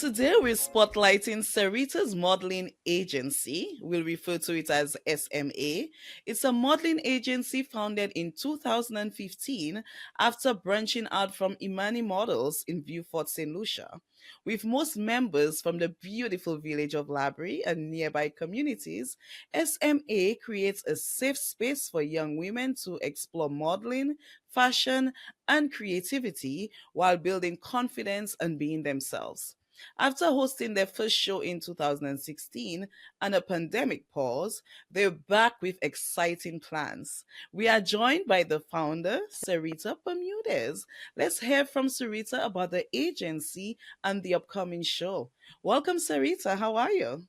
Today we're spotlighting Sarita's modeling agency. We'll refer to it as SMA. It's a modeling agency founded in 2015 after branching out from Imani Models in Vieux Fort, St. Lucia. With most members from the beautiful village of Laborie and nearby communities, SMA creates a safe space for young women to explore modeling, fashion, and creativity while building confidence and being themselves. After hosting their first show in 2016 and a pandemic pause, they're back with exciting plans. We are joined by the founder, Sarita Bermudez. Let's hear from Sarita about the agency and the upcoming show. Welcome, Sarita. How are you?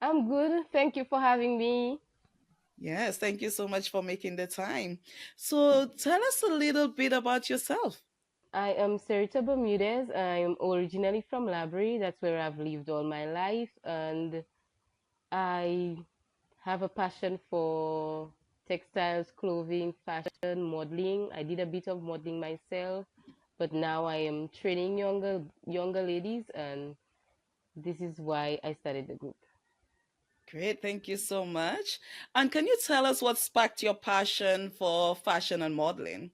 I'm good. Thank you for having me. Yes, thank you so much for making the time. So, tell us a little bit about yourself. I am Sarita Bermudez. I'm originally from Laborie. That's where I've lived all my life. And I have a passion for textiles, clothing, fashion, modeling. I did a bit of modeling myself, but now I am training younger ladies, and this is why I started the group. Great, thank you so much. And can you tell us what sparked your passion for fashion and modeling?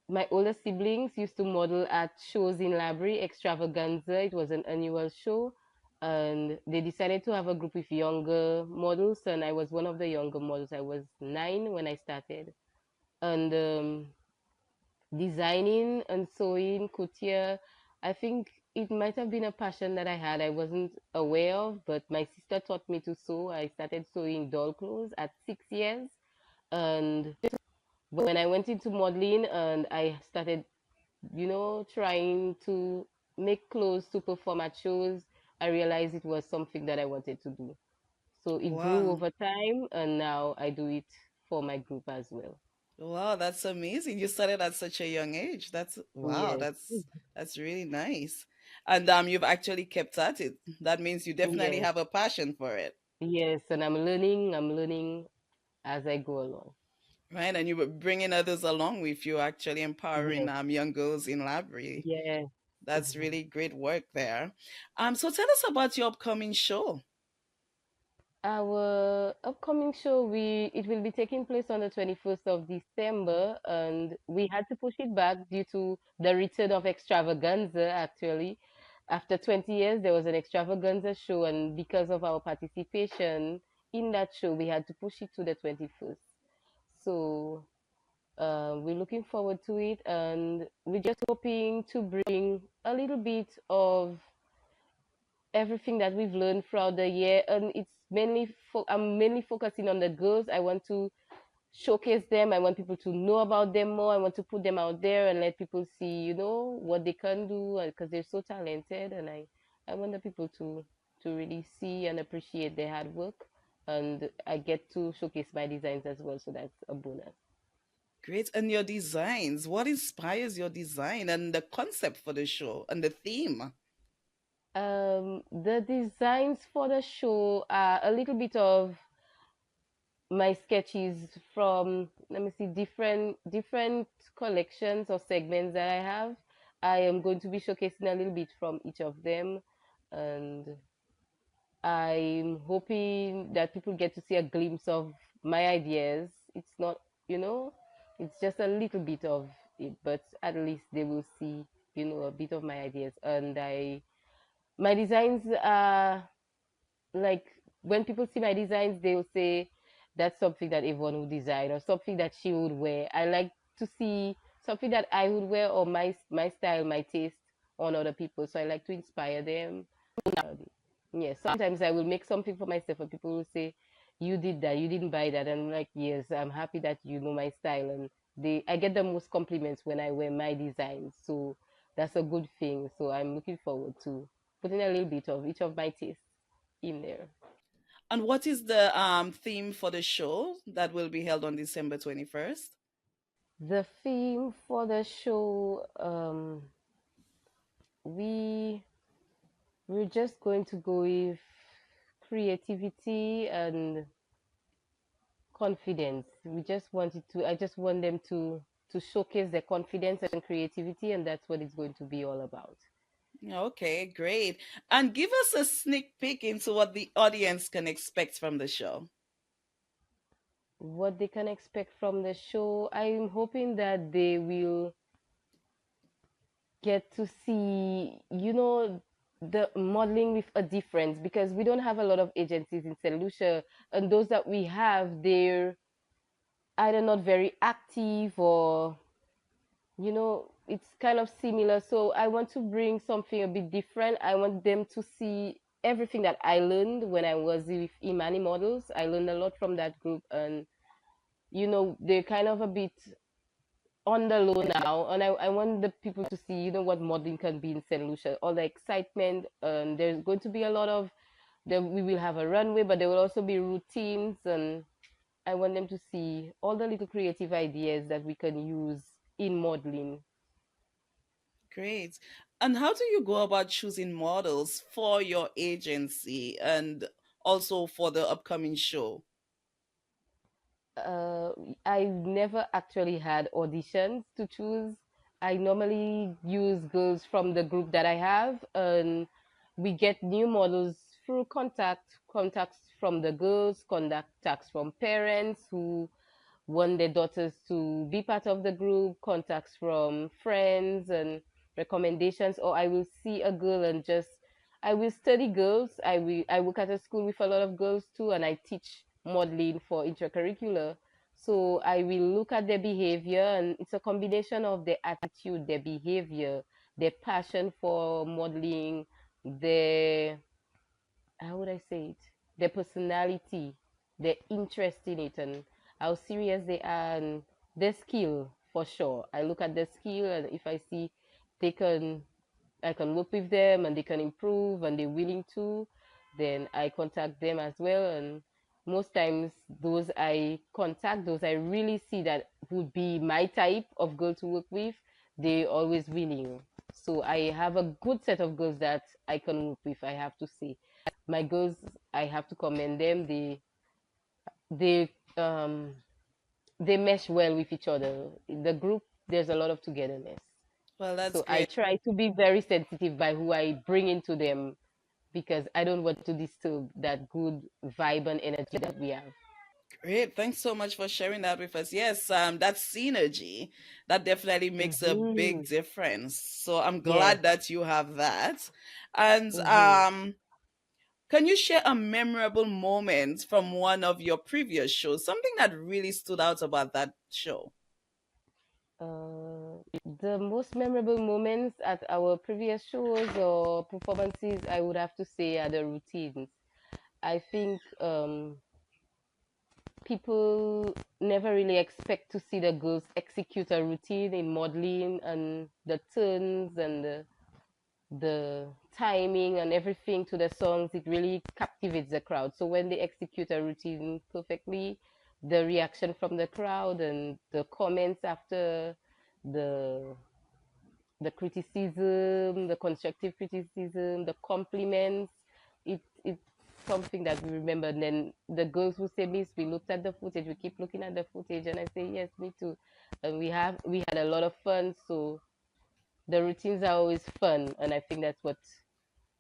My older siblings used to model at shows in Laborie, Extravaganza. It was an annual show. And they decided to have a group with younger models. And I was one of the younger models. I was 9 when I started. And designing and sewing, couture, I think it might have been a passion that I had. I wasn't aware of, but my sister taught me to sew. I started sewing doll clothes at 6 years. And when I went into modeling and I started trying to make clothes to perform at shows, I realized it was something that I wanted to do. So it grew Wow. over time, and now I do it for my group as well. Wow, that's amazing. You started at such a young age. That's wow, Yes, that's really nice. And you've actually kept at it. That means you definitely yes, have a passion for it. yes, and I'm learning as I go along. Right? And you were bringing others along with you, actually empowering Yes, young girls in library. yes. That's really great work there. So tell us about your upcoming show. Our upcoming show, we it will be taking place on the 21st of December, and we had to push it back due to the return of Extravaganza, actually. After 20 years, there was an Extravaganza show, and because of our participation in that show, we had to push it to the 21st. So we're looking forward to it, and we're just hoping to bring a little bit of everything that we've learned throughout the year, and it's I'm mainly focusing on the girls. I want to showcase them. I want people to know about them more. I want to put them out there and let people see, what they can do, because they're so talented, and I want the people to really see and appreciate their hard work, and I get to showcase my designs as well, so that's a bonus. Great. And your designs. What inspires your design and the concept for the show and the theme? The designs for the show are a little bit of my sketches from, let me see, different collections or segments that I have. I am going to be showcasing a little bit from each of them, and I'm hoping that people get to see a glimpse of my ideas. It's not, you know, it's just a little bit of it, but at least they will see, a bit of my ideas. And my designs are like, when people see my designs, they'll say that's something that everyone would design or something that she would wear. I like to see something that I would wear, or my style, my taste on other people. So I like to inspire them. Yeah, sometimes I will make something for myself and people will say, "You did that, you didn't buy that." And I'm like, "Yes, I'm happy that you know my style." And I get the most compliments when I wear my designs. So that's a good thing. So I'm looking forward to putting a little bit of each of my tastes in there. And what is the theme for the show that will be held on December 21st? The theme for the show, we we're just going to go with creativity and confidence. I just want them to showcase their confidence and creativity, and that's what it's going to be all about. Okay, great. And give us a sneak peek into what the audience can expect from the show. What they can expect from the show, I'm hoping that they will get to see, the modeling with a difference, because we don't have a lot of agencies in St. Lucia, and those that we have, they're either not very active, or it's kind of similar. So I want to bring something a bit different. I want them to see everything that I learned when I was with Imani Models. I learned a lot from that group, and they're kind of a bit on the low now, and I want the people to see, what modeling can be in St. Lucia, all the excitement. And there's going to be a lot of, we will have a runway, but there will also be routines, and I want them to see all the little creative ideas that we can use in modeling. Great. And how do you go about choosing models for your agency and also for the upcoming show? uh, I never actually had auditions to choose. I normally use girls from the group that I have, and we get new models through contacts from the girls, contacts from parents who want their daughters to be part of the group, contacts from friends, and recommendations. Or I will see a girl and just, I will study girls. I work at a school with a lot of girls too, and I teach modeling for intercurricular. So I will look at their behavior, and it's a combination of their attitude, their behavior, their passion for modeling, their, how would I say it? Their personality, their interest in it, and how serious they are, and their skill for sure. I look at their skill, and if I see they can, I can work with them and they can improve and they're willing to, then I contact them as well. And most times, those I contact, those I really see that would be my type of girl to work with, they always willing. So I have a good set of girls that I can work with, I have to say. My girls, I have to commend them. They um they mesh well with each other. In the group, there's a lot of togetherness. Well, that's So I great. try to be very sensitive by who I bring into them, because I don't want to disturb that good vibe and energy that we have. Great. Thanks so much for sharing that with us. Yes, that synergy, that definitely makes a Mm-hmm. big difference. So I'm Yes. glad that you have that. And Mm-hmm. can you share a memorable moment from one of your previous shows? Something that really stood out about that show? The most memorable moments at our previous shows or performances, I would have to say, are the routines. I think people never really expect to see the girls execute a routine in modeling, and the turns and the timing and everything to the songs. It really captivates the crowd. So when they execute a routine perfectly, the reaction from the crowd and the comments after, the the criticism, the constructive criticism, the compliments, it's something that we remember. And then the girls who say, "Miss, we looked at the footage, we keep looking at the footage," and I say, "Yes, me too." And we had a lot of fun. So the routines are always fun, and I think that's what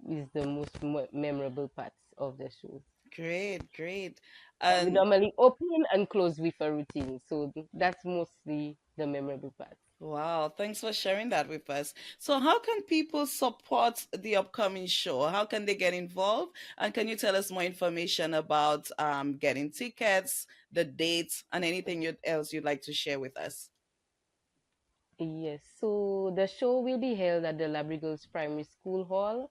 is the most memorable part of the show. Great, great. And we And normally open and close with a routine, so that's mostly the memorable part. wow, thanks for sharing that with us. So, how can people support the upcoming show? How can they get involved? And can you tell us more information about getting tickets, the dates, and anything else you'd like to share with us? Yes, so the show will be held at the Laborie Girls Primary School Hall,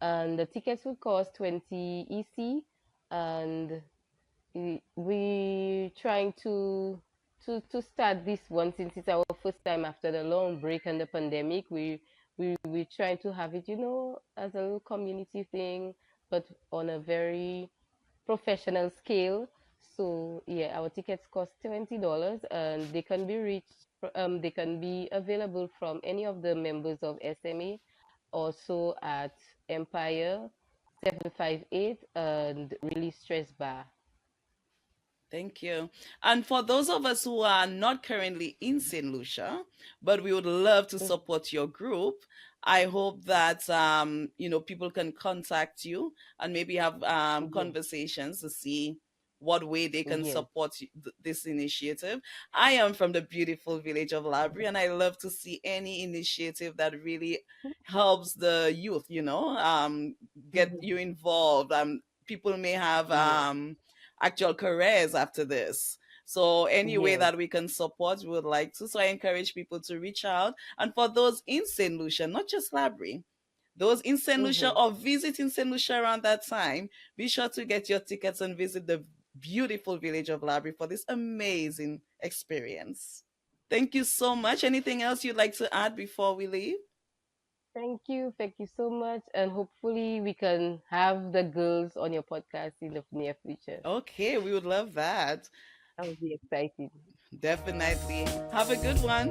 and the tickets will cost 20 EC, and we trying to start this one, since it's our first time after the long break and the pandemic. We trying to have it, as a little community thing, but on a very professional scale. So yeah, our tickets cost $20, and they can be available from any of the members of SMA, also at Empire 758 and Release Stress Bar. Thank you. And for those of us who are not currently in St. Lucia, but we would love to Mhm. support your group, I hope that people can contact you and maybe have Yes, conversations to see what way they can yes, support this initiative. I am from the beautiful village of Laborie, and I love to see any initiative that really helps the youth. Get mhm, you involved. People may have yes, actual careers after this. So any way yes, that we can support, we would like to. So I encourage people to reach out. And for those in St. Lucia, not just Laborie, those in St. Lucia mhm. or visiting St. Lucia around that time, be sure to get your tickets and visit the beautiful village of Laborie for this amazing experience. Thank you so much. Anything else you'd like to add before we leave? Thank you so much, and hopefully we can have the girls on your podcast in the near future. Okay, we would love that. I will be excited. Definitely. Have a good one.